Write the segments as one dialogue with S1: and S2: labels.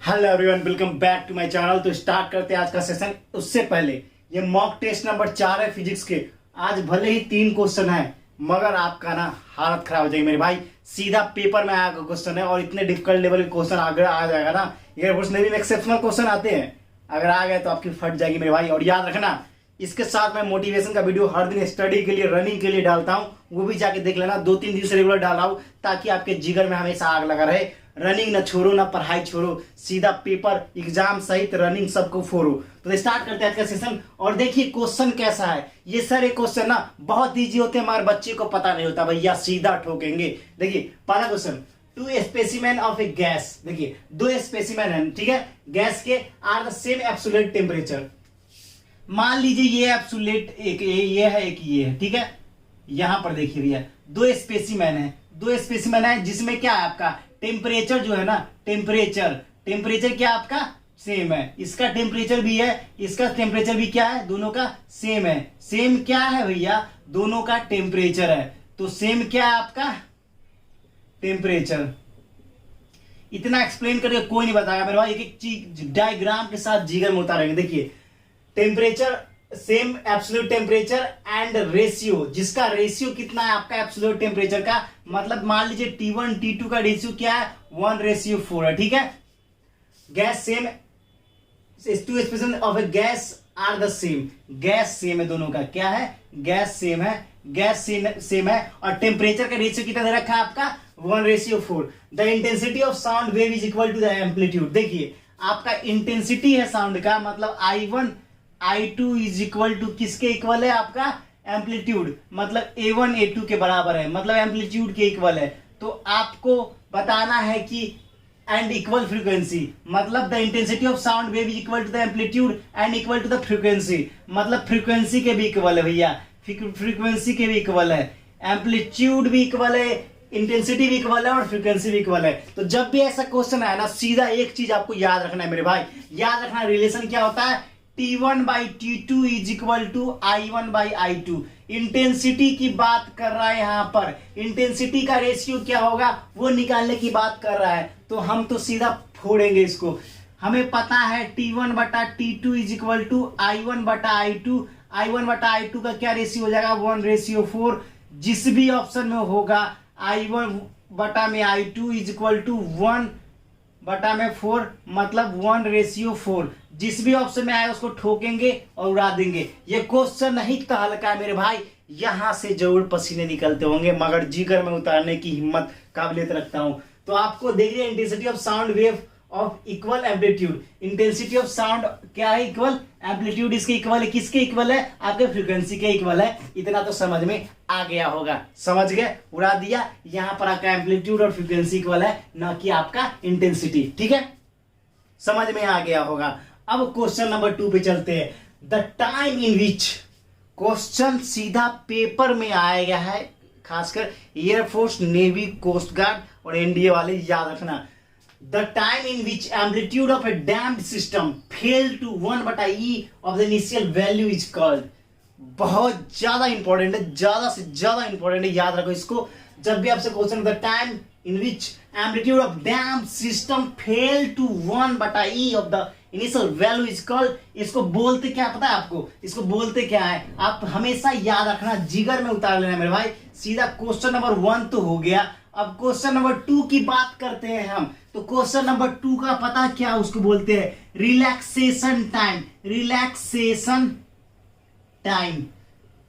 S1: Hello everyone, welcome back to my channel. तो start करते हैं आज का सेशन। उससे पहले ये मॉक टेस्ट नंबर 4 है फिजिक्स के। आज भले ही 3 क्वेश्चन है मगर आपका ना हालत खराब हो जाएगी मेरे भाई। सीधा पेपर में आया क्वेश्चन है और इतने डिफिकल्ट लेवल के क्वेश्चन आगे आ जाएगा ना। एयरफोर्स नेवी में एक्सेप्शनल क्वेश्चन आते हैं, अगर आ गए तो आपकी फट जाएगी मेरे भाई। और याद रखना, इसके साथ मैं मोटिवेशन का वीडियो हर दिन स्टडी के लिए, रनिंग के लिए डालता हूँ, वो भी जाके देख लेना। 2-3 दिन से रेगुलर डाल रहा हूँ ताकि आपके जिगर में हमेशा आग लगा रहे। रनिंग ना छोड़ो, ना पढ़ाई छोड़ो, सीधा पेपर एग्जाम सहित रनिंग सबको फोड़ो। तो स्टार्ट करते हैं आज का सेशन। और देखिए क्वेश्चन कैसा है। ये सारे क्वेश्चन ना बहुत इजी होते हैं मगर बच्चे को पता नहीं होता भैया, सीधा ठोकेंगे। देखिए पहला question, 2 specimen of a gas. देखिए 2 स्पेसिमेन है, ठीक है, गैस के are the same absolute temperature. मान लीजिए ये एब्सोल्यूट एक ये है, एक ये है, ठीक है। यहां पर देखिए भैया 2 स्पेसिमेन है, 2 स्पेसिमेन है जिसमें क्या है आपका टेम्परेचर जो है ना, टेम्परेचर क्या आपका सेम है। इसका टेम्परेचर भी है, इसका टेम्परेचर भी क्या है, दोनों का सेम है। सेम क्या है भैया, दोनों का टेम्परेचर है। तो सेम क्या है आपका टेम्परेचर। इतना एक्सप्लेन करके कोई नहीं बताएगा मेरे भाई, एक एक चीज डायग्राम के साथ जिगर में उतारेंगे। देखिए temperature same absolute temperature and ratio, जिसका रेशियो कितना है आपका एब्सोल्यूट टेम्परेचर का, मतलब मान लीजिए T1 T2 का रेशियो क्या है 1:4 है, ठीक है। Gas same, 2 specimen of a gas are the same. Gas same है दोनों का, क्या है, गैस सेम है, गैस सेम है। और टेम्परेचर का रेशियो कितना दे रखा है आपका 1:4। The intensity of sound wave is equal to the amplitude. देखिए आपका इंटेंसिटी है साउंड का, मतलब I1 I2 is equal to किसके इक्वल है आपका एम्पलीट्यूड, मतलब A1 A2 के बराबर है, मतलब एम्पलीट्यूड के इक्वल है। तो आपको बताना है कि एंड इक्वल फ्रीक्वेंसी, मतलब the intensity of sound wave is equal to the amplitude and equal to the frequency, मतलब फ्रीक्वेंसी के भी इक्वल है भैया, फ्रीक्वेंसी के भी इक्वल है, एम्पलीट्यूड भी इक्वल है, इंटेंसिटी भी इक्वल है और फ्रीक्वेंसी भी इक्वल है। तो जब भी ऐसा क्वेश्चन आए ना, सीधा एक चीज आपको याद रखना है मेरे भाई, याद रखना रिलेशन क्या होता है, T1/T2 is equal to I1/I2। Intensity की बात कर रहा है यहां पर, इंटेंसिटी का रेशियो क्या होगा वो निकालने की बात कर रहा है। तो हम तो सीधा फोड़ेंगे इसको। हमें पता है T1/T2 is equal to I1/I2। I1/I2 का क्या रेशियो हो जाएगा 1:4। जिस भी ऑप्शन में होगा I1/I2 इज इक्वल टू 1/4, मतलब 1:4। जिस भी ऑप्शन में आए उसको ठोकेंगे और उड़ा देंगे। ये क्वेश्चन नहीं तो हल्का है मेरे भाई, यहां से जरूर पसीने निकलते होंगे मगर जिगर में उतारने की हिम्मत काबिलियत रखता हूं। तो आपको देख रहे intensity of sound wave of equal amplitude. Intensity of sound क्या है, इक्वल एम्पलीट्यूड, इसके इक्वल है, किसके इक्वल है, आपके फ्रीक्वेंसी के इक्वल है। इतना तो समझ में आ गया होगा, समझ गए, उड़ा दिया। यहां पर आपका एम्पलीट्यूड और फ्रीक्वेंसी इक्वल है, ना कि आपका इंटेंसिटी, ठीक है, समझ में आ गया होगा। अब क्वेश्चन नंबर 2 पे चलते हैं। The time in which, question सीधा पेपर में आया है, खासकर एयरफोर्स नेवी कोस्ट गार्ड और एनडीए वाले याद रखना। The time in which amplitude of a damped system fail to 1/E of the initial value is called. बहुत ज्यादा इंपॉर्टेंट है, ज्यादा से ज्यादा इंपॉर्टेंट है, याद रखो इसको। जब भी आपसे question the time in which amplitude of damped system fail to 1/E of the initial value is called, इसको बोलते क्या पता है आपको, इसको बोलते क्या है, आप हमेशा याद रखना, जिगर में उतार लेना मेरे भाई। सीधा क्वेश्चन नंबर 1 तो हो गया। अब क्वेश्चन नंबर 2 की बात करते हैं हम। तो क्वेश्चन नंबर 2 का पता क्या उसको बोलते हैं, relaxation time. Relaxation time,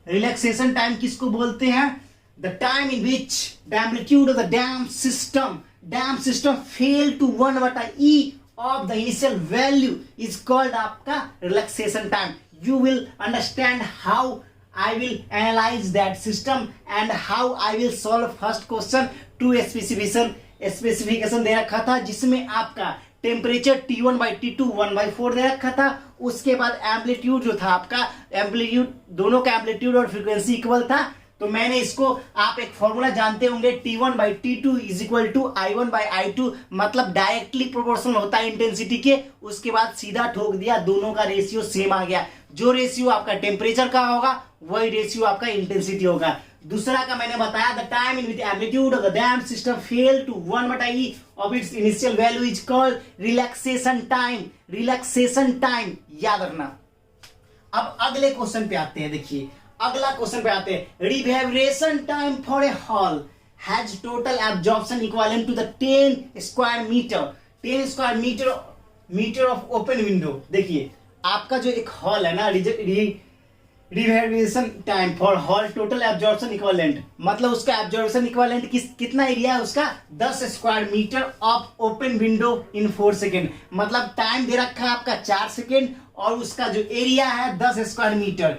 S1: relaxation time किसको बोलते हैं, the time in which the amplitude of the damped system fail to 1/E of the initial value is called आपका relaxation time. You will understand how I will analyze that system and how I will solve first question to specification दे रखा था, जिसमें आपका temperature T1/T2 1/4 दे रखा था। उसके बाद amplitude जो था आपका, एम्पलीट्यूड दोनों का एम्पलीट्यूड और फ्रीक्वेंसी इक्वल था। तो मैंने इसको, आप एक फॉर्मूला जानते होंगे, T1/T2 is equal to I1/I2, मतलब डायरेक्टली प्रोपोर्शनल होता है इंटेंसिटी के। उसके बाद सीधा ठोक दिया, दोनों का रेशियो सेम आ गया। जो रेशियो आपका टेम्परेचर का होगा वही रेशियो आपका इंटेंसिटी होगा। दूसरा का मैंने बताया the time in which amplitude of the damped system fail to 1/e of its initial value is called relaxation time. Relaxation time याद रखना। अब अगले क्वेश्चन पे आते हैं, देखिए अगला क्वेश्चन पे आते हैं। Reverberation time for a hall has total absorption equivalent to the 10 square metre 10 square metre of open window. देखिए आपका जो एक हॉल है ना, reverberation time for hall total absorption equivalent, मतलब उसका एब्जॉर्प्शन इक्विवेलेंट कितना एरिया है उसका 10 square metre of open window in 4 second. मतलब टाइम दे रखा है आपका 4 सेकेंड और उसका जो एरिया है 10 square metre.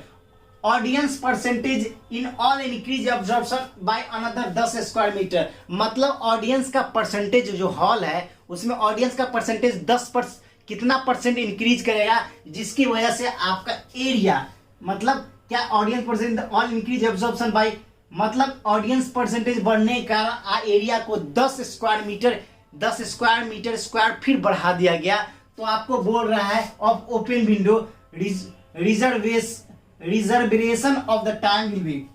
S1: Audience percentage in all increase absorption by another 10 square metre, मतलब ऑडियंस का परसेंटेज जो हॉल है उसमें ऑडियंस का परसेंटेज कितना परसेंट इंक्रीज करेगा, जिसकी वजह से आपका एरिया, मतलब क्या audience percent all increase absorption by, मतलब ऑडियंस परसेंटेज बढ़ने के कारण एरिया को 10 स्क्वायर फिर बढ़ा दिया गया। तो आपको बोल रहा है of open window reservation of the time will be,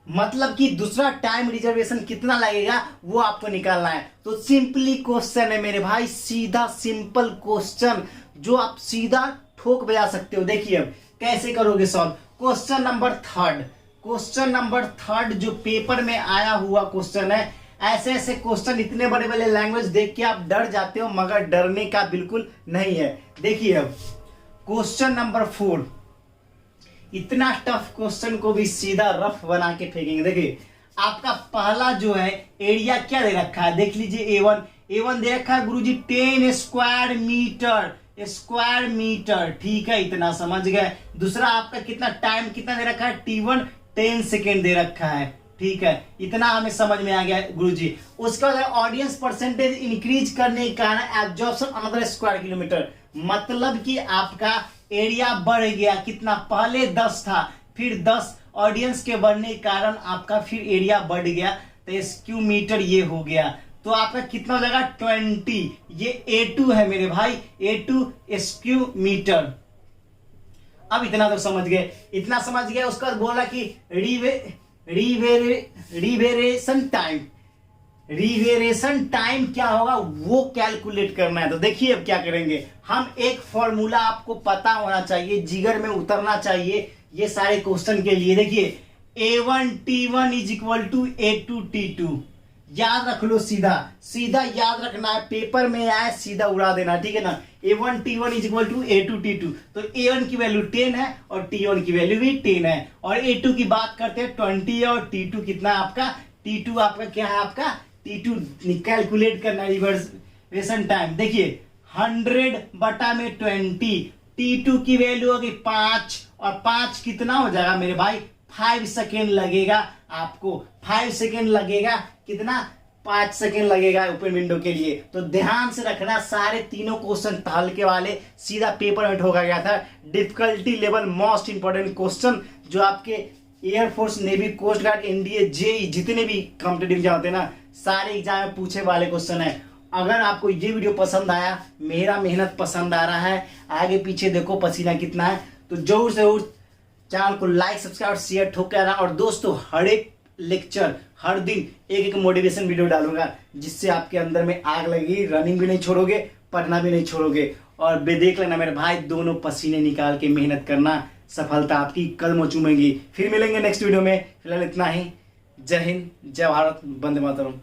S1: मतलब कि दूसरा टाइम रिजर्वेशन कितना लगेगा वो आपको निकालना है। तो सिंपली क्वेश्चन है मेरे भाई, सीधा सिंपल क्वेश्चन जो आप सीधा ठोक बजा सकते हो। देखिए अब कैसे करोगे सॉल्व। क्वेश्चन नंबर थर्ड जो पेपर में आया हुआ क्वेश्चन है। ऐसे ऐसे क्वेश्चन इतने बड़े बड़े लैंग्वेज देख के आप डर जाते हो, मगर डरने का बिल्कुल नहीं है। देखिए अब क्वेश्चन नंबर 4, इतना टफ क्वेश्चन को भी सीधा रफ बना के फेंकेंगे। देखिए आपका पहला जो है एरिया क्या दे रखा है, देख लीजिए A1 दे रखा है गुरुजी 10 स्क्वायर मीटर, ठीक है, इतना समझ गए। दूसरा आपका कितना टाइम कितना दे रखा है T1 10 सेकेंड दे रखा है, ठीक है, इतना हमें समझ में आ गया गुरुजी। उसके बाद ऑडियंस परसेंटेज इंक्रीज करने के कारण एब्जॉर्प्शन अनदर स्क्वायर किलोमीटर, मतलब कि आपका एरिया बढ़ गया, कितना पहले 10 था फिर 10 ऑडियंस के बढ़ने के कारण आपका फिर एरिया बढ़ गया, तो स्क्यू मीटर ये हो गया। तो आपका कितना हो जाएगा 20, ये A2 है मेरे भाई, A2 स्क्यू मीटर। अब इतना तो समझ गए। उसके बाद बोला कि रिवेरेशन टाइम क्या होगा वो कैलकुलेट करना है। तो देखिए अब क्या करेंगे हम, एक फॉर्मूला आपको पता होना चाहिए, जिगर में उतरना चाहिए ये सारे क्वेश्चन के लिए। देखिए A1 T1 is equal to A2 T2, याद रख लो, सीधा याद रखना है, पेपर में आए सीधा उड़ा देना, ठीक है ना। A1 T1 is equal to A2 T2, तो A1 की वैल्यू 10 है और T1 की वैल्यू भी 10 है, और A2 की बात करते हैं 20 है, और T2 कितना आपका, T2 आपका क्या है, आपका T2 कैलकुलेट करना रिवर्सेशन टाइम। देखिए 100/20, T2 की वैल्यू होगी 5, और 5 कितना हो जाएगा मेरे भाई 5 सेकेंड लगेगा आपको, 5 सेकेंड लगेगा, कितना 5 सेकेंड लगेगा ओपन विंडो के लिए। तो ध्यान से रखना, सारे तीनों क्वेश्चन हल्के वाले सीधा पेपर में ठोका गया था। Difficulty level most important question जो आपके air force, navy, coast guard, NDA, JE जितने भी कॉम्पिटेटिव एग्जाम होते हैं ना, सारे एग्जाम में पूछे वाले क्वेश्चन है। अगर आपको ये वीडियो पसंद आया, मेरा मेहनत पसंद आ रहा है, आगे पीछे देखो पसीना कितना है, तो जरूर से जरूर चैनल को लाइक सब्सक्राइब शेयर ठोक के आना। और दोस्तों हर एक लेक्चर हर दिन एक मोटिवेशन वीडियो डालूंगा, जिससे आपके अंदर में आग लगेगी, रनिंग भी नहीं छोड़ोगे, पढ़ना भी नहीं छोड़ोगे। और देख लेना मेरे भाई, दोनों पसीने निकाल के मेहनत करना, सफलता आपकी कदमों चूमेगी। फिर मिलेंगे नेक्स्ट वीडियो में, फिलहाल इतना ही। जय हिंद, जय भारत, वंदे मातरम।